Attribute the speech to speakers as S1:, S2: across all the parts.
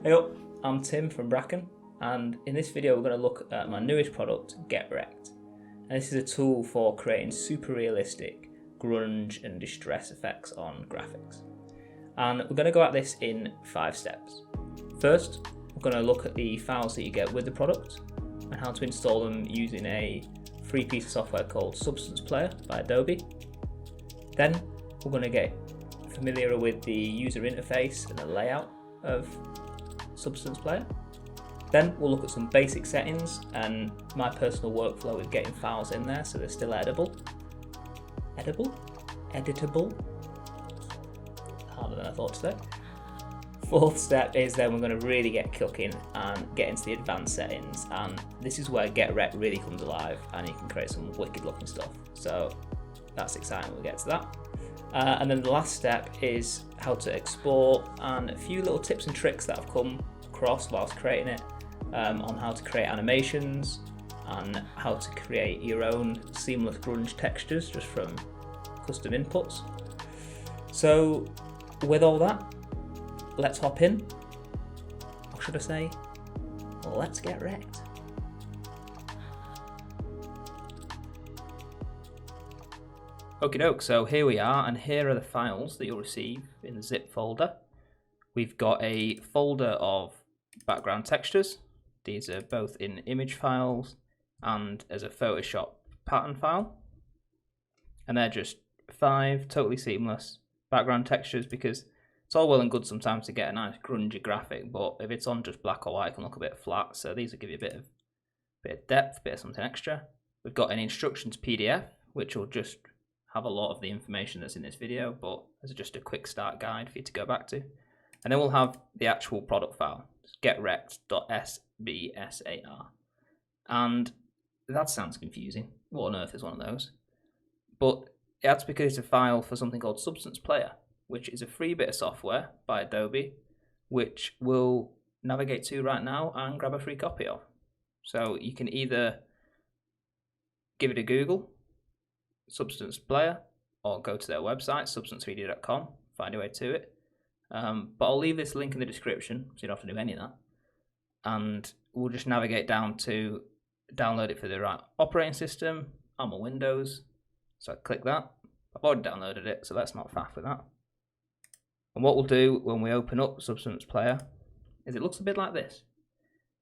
S1: Hey up, I'm Tim from Bracken, and in this video we're going to look at my newest product, Get Rekt. And this is a tool for creating super realistic grunge and distress effects on graphics. And we're going to go at this in 5 steps. First, we're going to look at the files that you get with the product and how to install them using a free piece of software called Substance Player by Adobe. Then we're going to get familiar with the user interface and the layout of Substance Player. Then we'll look at some basic settings and my personal workflow with getting files in there so they're still editable. Editable? Harder than I thought to say. Fourth step is then we're going to really get cooking and get into the advanced settings, and this is where Get Rekt really comes alive and you can create some wicked looking stuff. So that's exciting when we get to that. And then the last step is how to export and a few little tips and tricks that I've come across whilst creating it, on how to create animations and how to create your own seamless grunge textures just from custom inputs. So with all that, let's hop in, or should I say, let's get wrecked. Okie doke, so here we are, and here are the files that you'll receive in the zip folder. We've got a folder of background textures. These are both in image files and as a Photoshop pattern file. And they're just 5 totally seamless background textures, because it's all well and good sometimes to get a nice grungy graphic, but if it's on just black or white, it can look a bit flat. So these will give you a bit of depth, a bit of something extra. We've got an instructions PDF, which will just have a lot of the information that's in this video, but as just a quick start guide for you to go back to. And then we'll have the actual product file, getrekt.sbsar. And that sounds confusing. What on earth is one of those? But that's because it's a file for something called Substance Player, which is a free bit of software by Adobe, which we'll navigate to right now and grab a free copy of. So you can either give it a Google, Substance Player, or go to their website, substance3d.com, find your way to it. But I'll leave this link in the description so you don't have to do any of that. And we'll just navigate down to download it for the right operating system. I'm on Windows, so I click that. I've already downloaded it, so let's not faff with that. And what we'll do when we open up Substance Player is it looks a bit like this.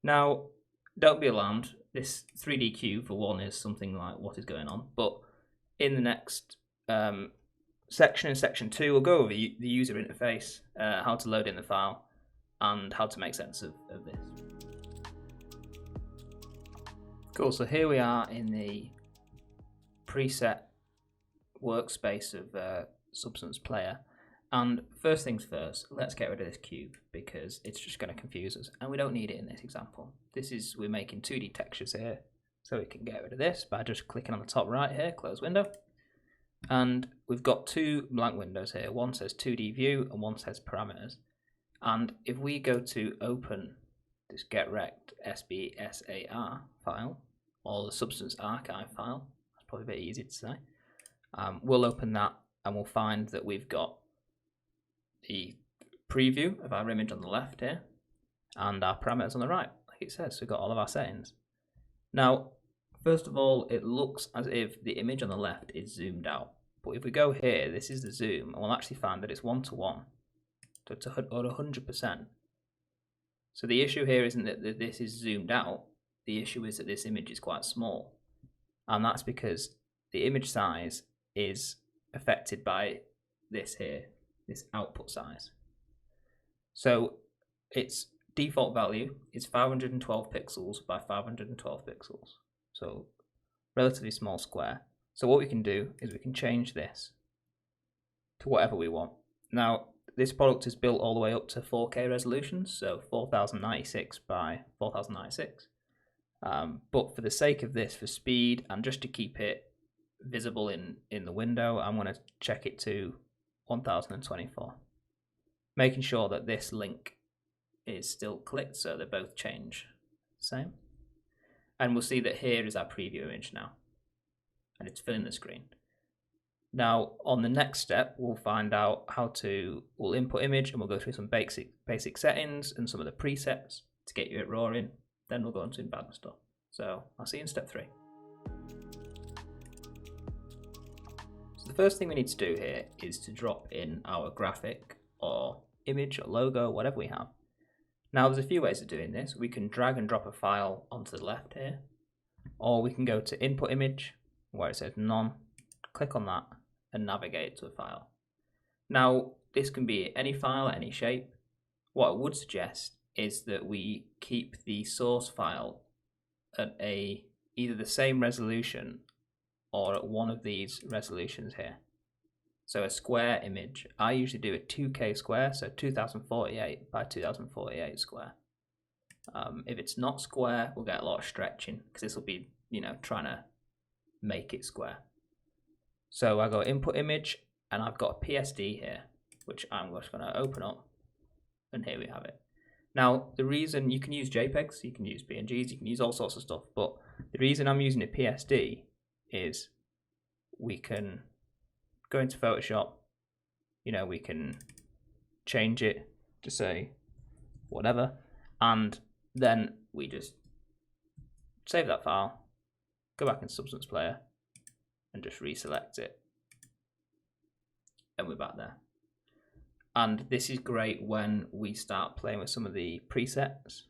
S1: Now, don't be alarmed. This 3D cube, for one, is something like what is going on, but in the next section, in section 2, we'll go over the user interface, how to load in the file, and how to make sense of this. Cool, so here we are in the preset workspace of Substance Player. And first things first, let's get rid of this cube because it's just going to confuse us, and we don't need it in this example. We're making 2D textures here, so we can get rid of this by just clicking on the top right here, close window. And we've got 2 blank windows here. One says 2D view and one says parameters. And if we go to open this Get Rekt SBSAR file, or the Substance Archive file, that's probably a bit easy to say, we'll open that and we'll find that we've got the preview of our image on the left here and our parameters on the right, like it says. So we've got all of our settings. Now, first of all, it looks as if the image on the left is zoomed out. But if we go here, this is the zoom, and we'll actually find that it's 1:1. So it's 100%. So the issue here isn't that this is zoomed out. The issue is that this image is quite small. And that's because the image size is affected by this here, this output size. So its default value is 512 pixels by 512 pixels. So relatively small square. So what we can do is we can change this to whatever we want. Now, this product is built all the way up to 4K resolutions, so 4096 by 4096. But for the sake of this, for speed and just to keep it visible in the window, I'm going to check it to 1024, making sure that this link is still clicked so they both change the same. And we'll see that here is our preview image now, and it's filling the screen. Now, on the next step, we'll find out we'll input image and we'll go through some basic settings and some of the presets to get you it roaring. Then we'll go on to embed stuff. So I'll see you in step 3. So the first thing we need to do here is to drop in our graphic or image or logo, whatever we have. Now there's a few ways of doing this. We can drag and drop a file onto the left here, or we can go to input image where it says none, click on that and navigate to a file. Now this can be any file, any shape. What I would suggest is that we keep the source file at either the same resolution or at one of these resolutions here. So a square image, I usually do a 2K square, so 2048 by 2048 square. If it's not square, we'll get a lot of stretching because this will be, trying to make it square. So I go input image and I've got a PSD here, which I'm just going to open up, and here we have it. Now, the reason you can use JPEGs, you can use PNGs, you can use all sorts of stuff, but the reason I'm using a PSD is we can go into Photoshop, we can change it to say whatever, and then we just save that file, go back in Substance Player, and just reselect it, and we're back there. And this is great when we start playing with some of the presets,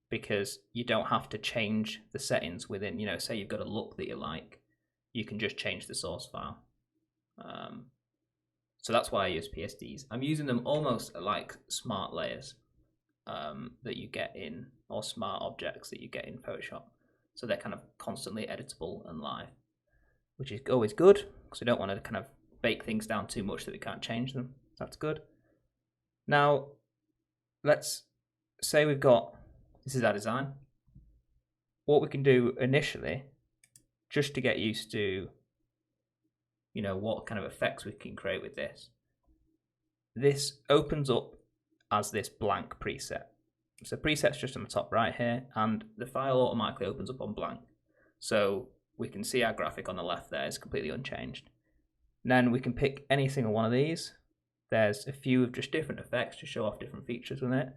S1: because you don't have to change the settings within, say you've got a look that you like, you can just change the source file. So that's why I use PSDs. I'm using them almost like smart layers that you get in, or smart objects that you get in Photoshop. So they're kind of constantly editable and live, which is always good because we don't want to kind of bake things down too much that we can't change them. That's good. Now, let's say this is our design. What we can do initially, just to get used to, what kind of effects we can create with this. This opens up as this blank preset. So preset's just on the top right here, and the file automatically opens up on blank. So we can see our graphic on the left there is completely unchanged. And then we can pick any single one of these. There's a few of just different effects to show off different features with it.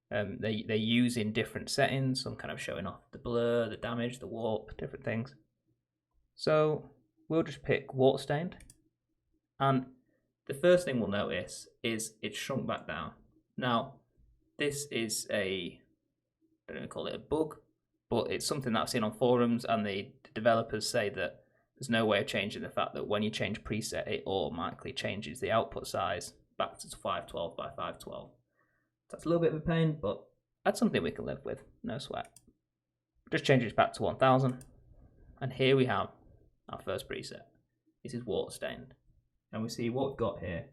S1: They use in different settings, some kind of showing off the blur, the damage, the warp, different things. So we'll just pick water stained, and the first thing we'll notice is it's shrunk back down. Now this is I don't know, call it a bug, but it's something that I've seen on forums, and the developers say that there's no way of changing the fact that when you change preset, it automatically changes the output size back to 512 by 512. That's a little bit of a pain, but that's something we can live with, no sweat. Just change it back to 1000, and here we have our first preset. This is water stained, and we see what we've got here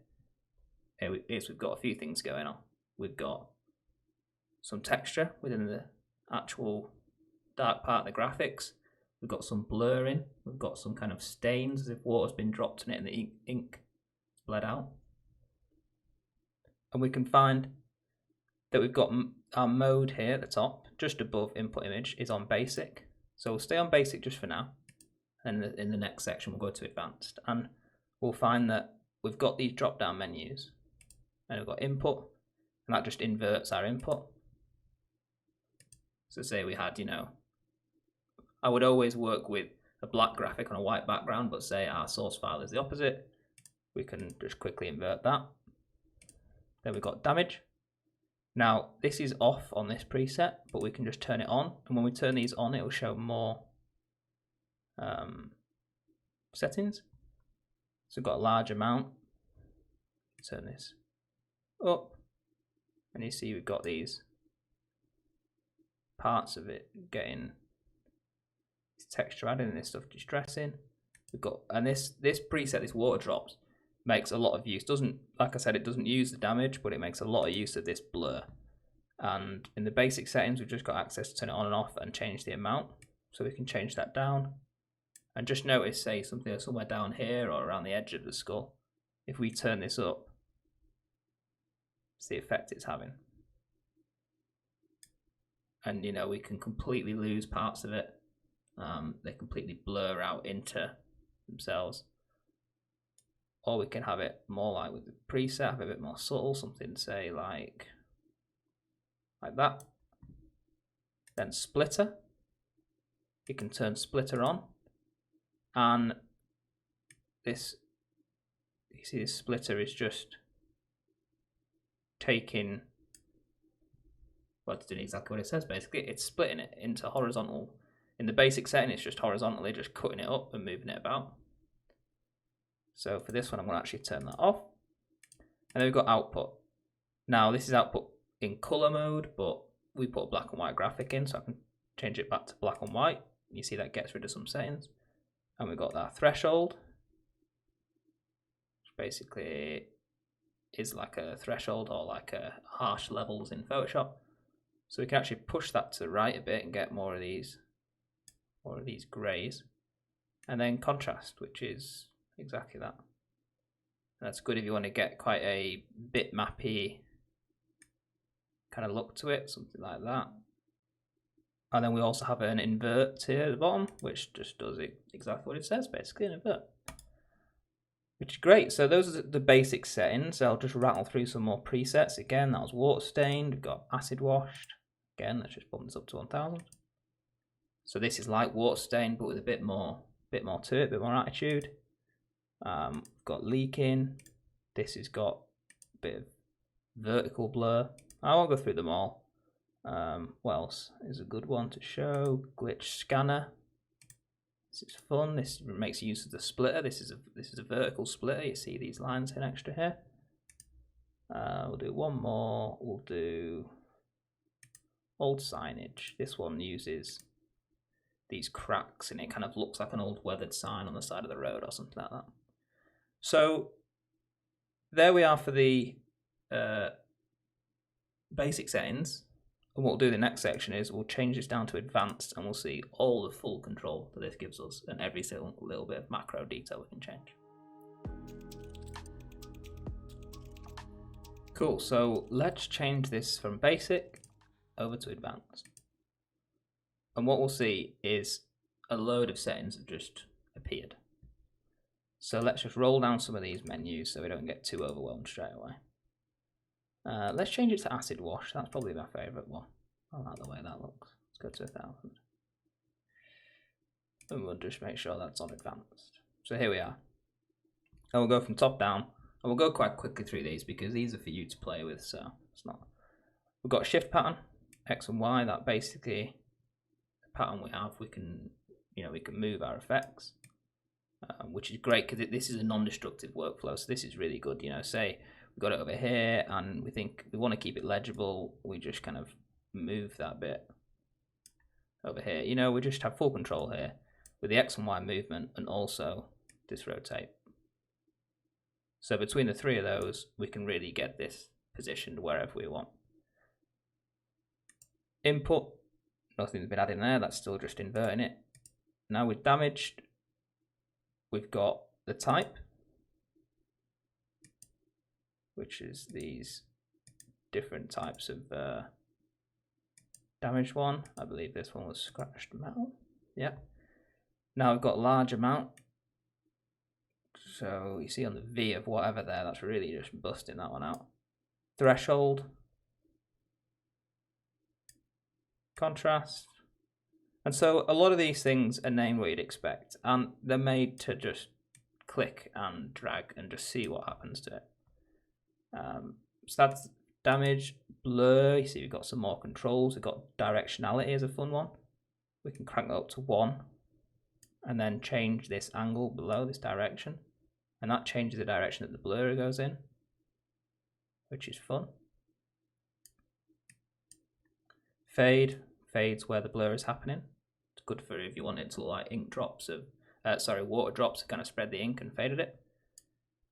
S1: is we've got a few things going on. We've got some texture within the actual dark part of the graphics. We've got some blurring. We've got some kind of stains as if water's been dropped in it and the ink bled out. And we can find that we've got our mode here at the top, just above input image, is on basic. So we'll stay on basic just for now. And in the next section, we'll go to advanced. And we'll find that we've got these drop down menus. And we've got input, and that just inverts our input. So say we had, I would always work with a black graphic on a white background, but say our source file is the opposite. We can just quickly invert that. Then we've got damage. Now this is off on this preset, but we can just turn it on. And when we turn these on, it will show more settings. So we've got a large amount. Turn this up, and you see we've got these parts of it getting texture added and this stuff distressing. We've got, and this preset, this water drops, makes a lot of use. Doesn't, like I said, it doesn't use the damage, but it makes a lot of use of this blur. And in the basic settings, we've just got access to turn it on and off and change the amount. So we can change that down. And just notice, say something somewhere down here or around the edge of the skull. If we turn this up, it's the effect it's having. And we can completely lose parts of it. They completely blur out into themselves. or we can have it more like with the preset, have it a bit more subtle, something say like that. Then splitter, you can turn splitter on, and this, you see this splitter is just taking, well, it's doing exactly what it says basically. It's splitting it into horizontal. In the basic setting, it's just horizontally, just cutting it up and moving it about. So for this one, I'm going to actually turn that off. And then we've got output. Now this is output in color mode, but we put a black and white graphic in, so I can change it back to black and white. You see that gets rid of some settings. And we've got that threshold, which basically is like a threshold or like a harsh levels in Photoshop. So we can actually push that to the right a bit and get more of these grays. And then contrast, which is exactly that. And that's good if you want to get quite a bitmappy kind of look to it, something like that. And then we also have an invert here at the bottom, which just does exactly what it says, basically, an invert. Which is great. So those are the basic settings. I'll just rattle through some more presets. Again, that was water stained. We've got acid washed. Again, let's just bump this up to 1000. So this is like water stained, but with a bit more to it, a bit more attitude. We've got leaking. This has got a bit of vertical blur. I won't go through them all. What else is a good one to show? Glitch scanner. This is fun. This makes use of the splitter. This is a vertical splitter. You see these lines in extra here. We'll do one more. We'll do old signage. This one uses these cracks and it kind of looks like an old weathered sign on the side of the road or something like that. So there we are for the basic settings. And what we'll do in the next section is we'll change this down to advanced and we'll see all the full control that this gives us and every single little bit of macro detail we can change. Cool, so let's change this from basic over to advanced. And what we'll see is a load of settings have just appeared. So let's just roll down some of these menus so we don't get too overwhelmed straight away. Let's change it to acid wash. That's probably my favourite one. I like the way that looks. Let's go to 1000. And we'll just make sure that's on advanced. So here we are. And we'll go from top down. And we'll go quite quickly through these because these are for you to play with. So it's not. We've got a shift pattern, X and Y. That basically the pattern we have. We can move our effects, which is great because this is a non-destructive workflow. So this is really good. Say we've got it over here and we think we want to keep it legible. We just kind of move that bit over here. We just have full control here with the X and Y movement and also this rotate. So between the three of those, we can really get this positioned wherever we want. Input, nothing's been added in there. That's still just inverting it. Now with damaged, we've got the type, which is these different types of damaged one. I believe this one was scratched metal. Yeah. Now we've got large amount. So you see on the V of whatever there, that's really just busting that one out. Threshold. Contrast. And so a lot of these things are named what you'd expect. And they're made to just click and drag and just see what happens to it. So that's damage, blur. You see we've got some more controls. We've got directionality as a fun one. We can crank that up to 1 and then change this angle below, this direction. And that changes the direction that the blur goes in, which is fun. Fade, fades where the blur is happening. It's good for if you want it to look like ink drops of, water drops to kind of spread the ink and faded it.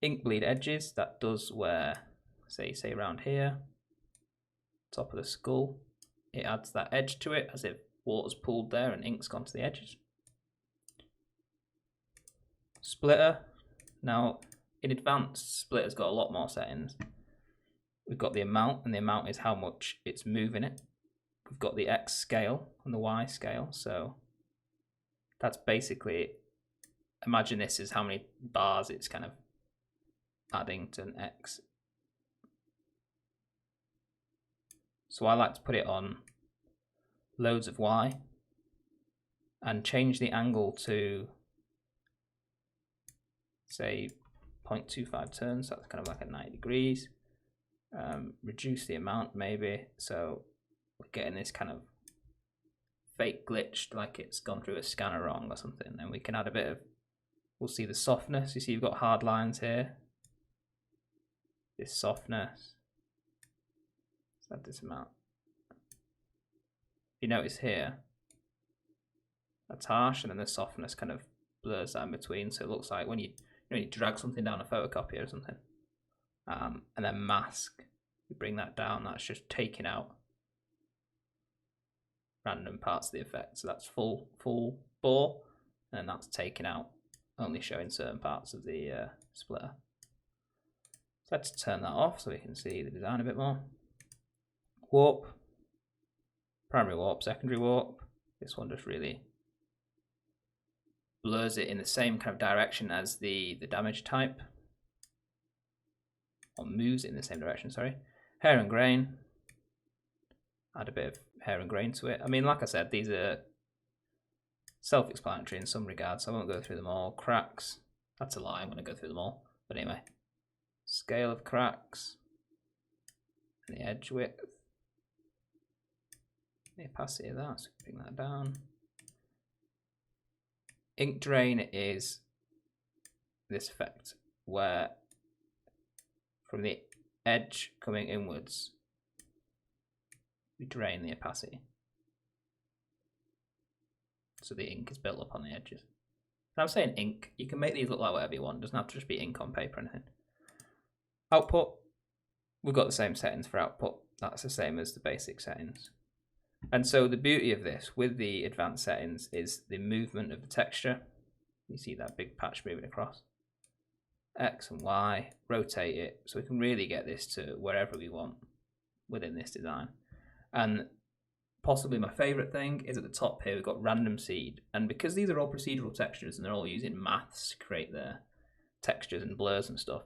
S1: Ink bleed edges, that does where, say around here, top of the skull, it adds that edge to it as if water's pooled there and ink's gone to the edges. Splitter. Now, in advanced, Splitter's got a lot more settings. We've got the amount, and the amount is how much it's moving it. We've got the X scale and the Y scale, so that's basically, imagine this is how many bars it's kind of Addington X. So I like to put it on loads of Y and change the angle to, say, 0.25 turns. That's kind of like at 90 degrees. Reduce the amount maybe, so we're getting this kind of fake glitched, like it's gone through a scanner wrong or something. Then we can add a bit of, we'll see the softness. You see you've got hard lines here. This softness. Let's add this amount. You notice here, that's harsh, and then the softness kind of blurs that in between, so it looks like when you drag something down a photocopier or something, and then mask, you bring that down, that's just taking out random parts of the effect. So that's full bore, and that's taken out, only showing certain parts of the splitter. So let's turn that off so we can see the design a bit more. Warp, primary warp, secondary warp. This one just really blurs it in the same kind of direction as the damage type, or moves it in the same direction, sorry. Hair and grain, add a bit of hair and grain to it. I mean, like I said, these are self-explanatory in some regards, so I won't go through them all. Cracks, that's a lie, I'm going to go through them all. But anyway, scale of cracks, and the edge width, the opacity of that, so bring that down. Ink drain is this effect where from the edge coming inwards, we drain the opacity. So the ink is built up on the edges. And I'm saying ink, you can make these look like whatever you want, it doesn't have to just be ink on paper or anything. Output, we've got the same settings for output, that's the same as the basic settings. And so the beauty of this with the advanced settings is the movement of the texture. You see that big patch moving across. X and Y, rotate it, so we can really get this to wherever we want within this design. And possibly my favorite thing is at the top here, we've got random seed. And because these are all procedural textures and they're all using maths to create their textures and blurs and stuff,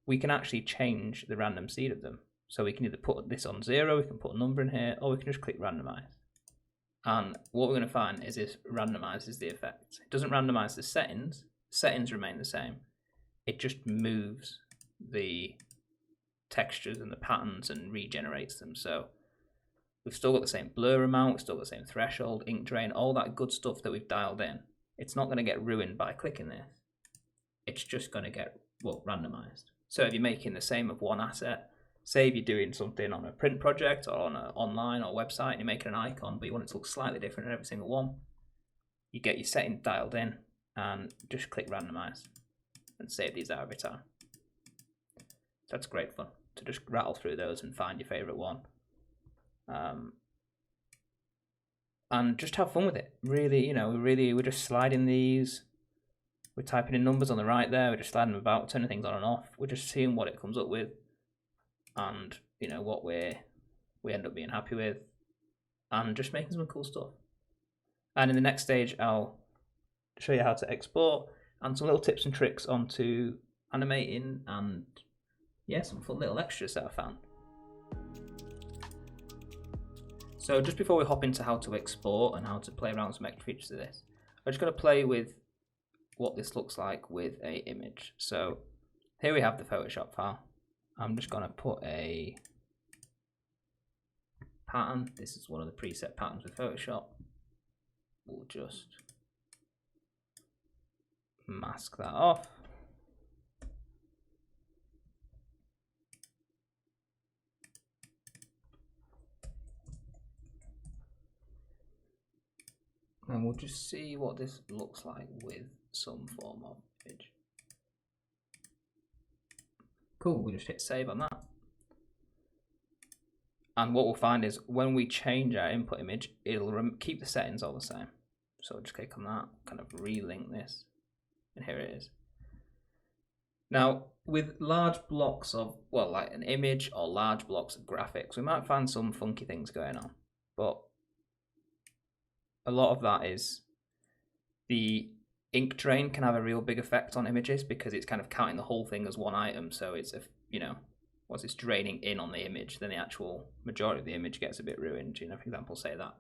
S1: we can actually change the random seed of them. So we can either put this on 0, we can put a number in here, or we can just click randomize. And what we're going to find is this randomizes the effect. It doesn't randomize the settings remain the same. It just moves the textures and the patterns and regenerates them. So we've still got the same blur amount, we've still got the same threshold, ink drain, all that good stuff that we've dialed in. It's not going to get ruined by clicking this. It's just going to get, well, randomized. So if you're making the same of one asset, say if you're doing something on a print project or on an online or website and you're making an icon, but you want it to look slightly different in every single one, you get your settings dialed in and just click randomize and save these out every time. That's great fun to just rattle through those and find your favorite one. And just have fun with it. Really, we're just sliding these. We're typing in numbers on the right there. We're just sliding them about, turning things on and off. We're just seeing what it comes up with, and what we end up being happy with, and just making some cool stuff. And in the next stage, I'll show you how to export and some little tips and tricks onto animating and some fun little extras that I found. So just before we hop into how to export and how to play around with some extra features of this, I'm just going to play with what this looks like with a image. So here we have the Photoshop file. I'm just going to put a pattern. This is one of the preset patterns with Photoshop. We'll just mask that off. And we'll just see what this looks like with some form of image. Cool, we just hit save on that. And what we'll find is when we change our input image, it'll keep the settings all the same. So just click on that, kind of relink this, and here it is. Now, with large blocks of, well, like an image or large blocks of graphics, we might find some funky things going on, but a lot of that is the ink drain can have a real big effect on images because it's kind of counting the whole thing as one item. So it's, once it's draining in on the image, then the actual majority of the image gets a bit ruined. For example, say that.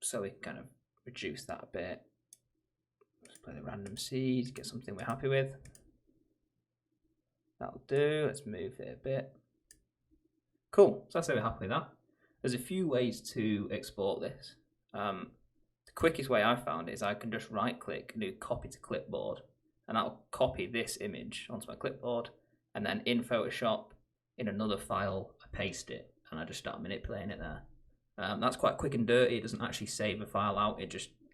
S1: So we can kind of reduce that a bit. Let's play the random seed, get something we're happy with. That'll do. Let's move it a bit. Cool. So I say we're happy with that. There's a few ways to export this. The quickest way I've found is I can just right click and do copy to clipboard, and that'll copy this image onto my clipboard, and then in Photoshop, in another file, I paste it and I just start manipulating it there. That's quite quick and dirty. It doesn't actually save a file out.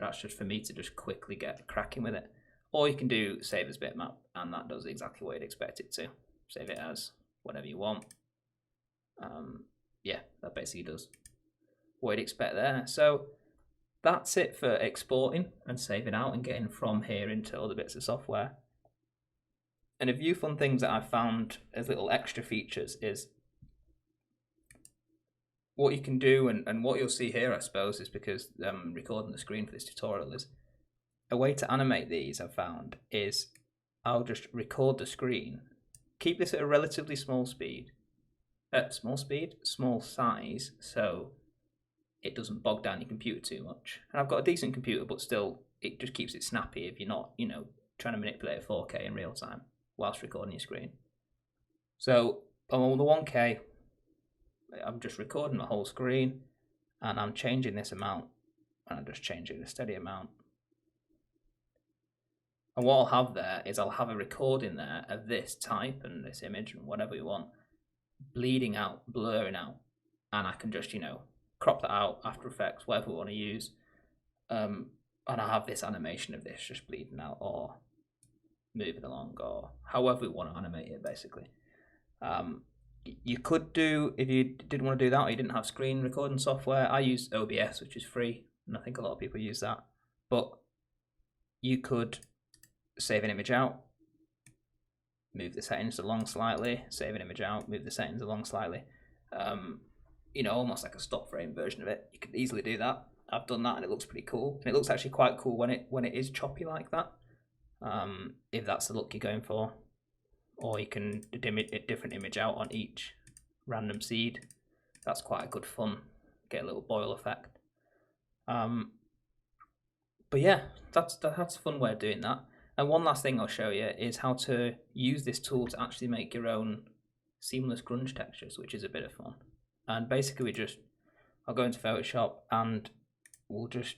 S1: That's just for me to just quickly get cracking with it. Or you can do save as bitmap, and that does exactly what you'd expect it to. Save it as whatever you want. Yeah, that basically does what you'd expect there. So that's it for exporting and saving out and getting from here into other bits of software. And a few fun things that I've found as little extra features is what you can do, and what you'll see here, I suppose, is because I'm recording the screen for this tutorial, is a way to animate these I've found is I'll just record the screen, keep this at a relatively small size, so it doesn't bog down your computer too much. And I've got a decent computer, but still, it just keeps it snappy if you're not, trying to manipulate 4K in real time whilst recording your screen. So on the 1K, I'm just recording the whole screen, and I'm changing this amount, and I'm just changing a steady amount. And what I'll have there is I'll have a recording there of this type and this image and whatever you want, bleeding out, blurring out, and I can just, crop that out, After Effects, whatever we want to use, and I have this animation of this just bleeding out or moving along or however we want to animate it, basically. You could do, if you didn't want to do that or you didn't have screen recording software, I use OBS, which is free, and I think a lot of people use that, but you could save an image out, move the settings along slightly, save an image out, move the settings along slightly. Almost like a stop frame version of it. You could easily do that. I've done that and it looks pretty cool. And it looks actually quite cool when it is choppy like that, if that's the look you're going for. Or you can do a different image out on each random seed. That's quite a good fun. Get a little boil effect. But yeah, that's a fun way of doing that. And one last thing I'll show you is how to use this tool to actually make your own seamless grunge textures, which is a bit of fun. And basically I'll go into Photoshop and we'll just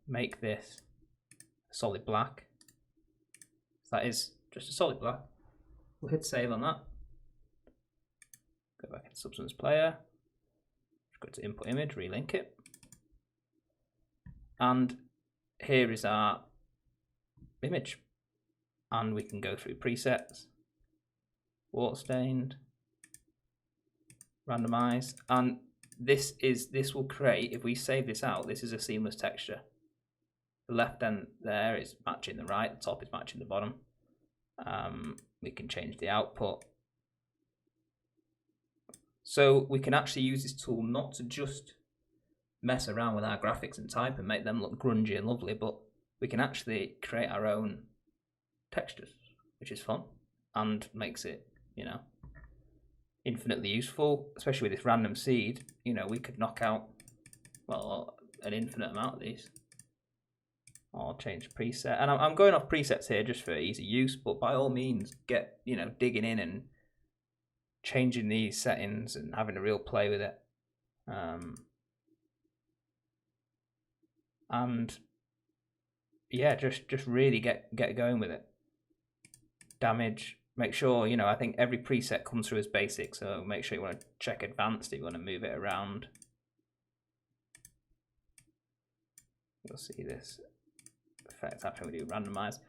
S1: make this solid black. So that is just a solid black. We'll hit save on that. Go back into Substance Player. Go to Input Image, relink it. And here is our image. And we can go through presets, water stained, randomize, and this will create, if we save this out, this is a seamless texture. The left end there is matching the right, the top is matching the bottom. We can change the output. So we can actually use this tool not to just mess around with our graphics and type and make them look grungy and lovely, but we can actually create our own textures, which is fun and makes it, infinitely useful, especially with this random seed. We could knock out, well, an infinite amount of these. I'll change preset, and I'm going off presets here just for easy use, but by all means get, digging in and changing these settings and having a real play with it. And yeah, just really get going with it. Damage, make sure, I think every preset comes through as basic, so make sure you want to check advanced if you want to move it around. You'll see this effect after we do randomize.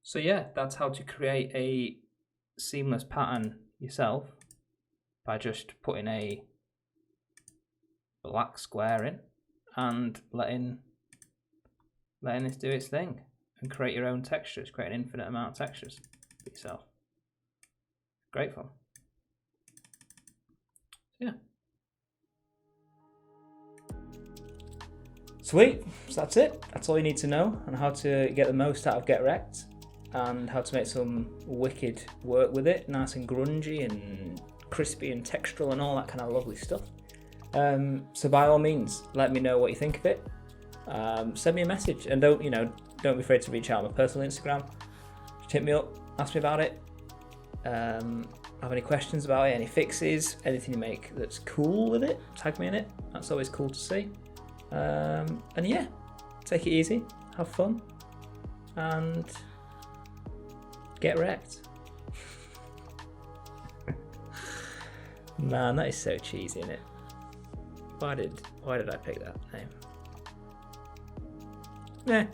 S1: So yeah, that's how to create a seamless pattern yourself by just putting a black square in and letting this do its thing and create your own textures, create an infinite amount of textures for yourself. Great fun. So Sweet, so that's it. That's all you need to know on how to get the most out of Get Rekt and how to make some wicked work with it, nice and grungy and crispy and textural and all that kind of lovely stuff. So by all means, let me know what you think of it. Send me a message and don't be afraid to reach out on my personal Instagram. Just hit me up, ask me about it. Have any questions about it, any fixes, anything you make that's cool with it, tag me in it. That's always cool to see. And yeah, take it easy, have fun, and get wrecked. Man, that is so cheesy, isn't it? Why did I pick that name? Yeah.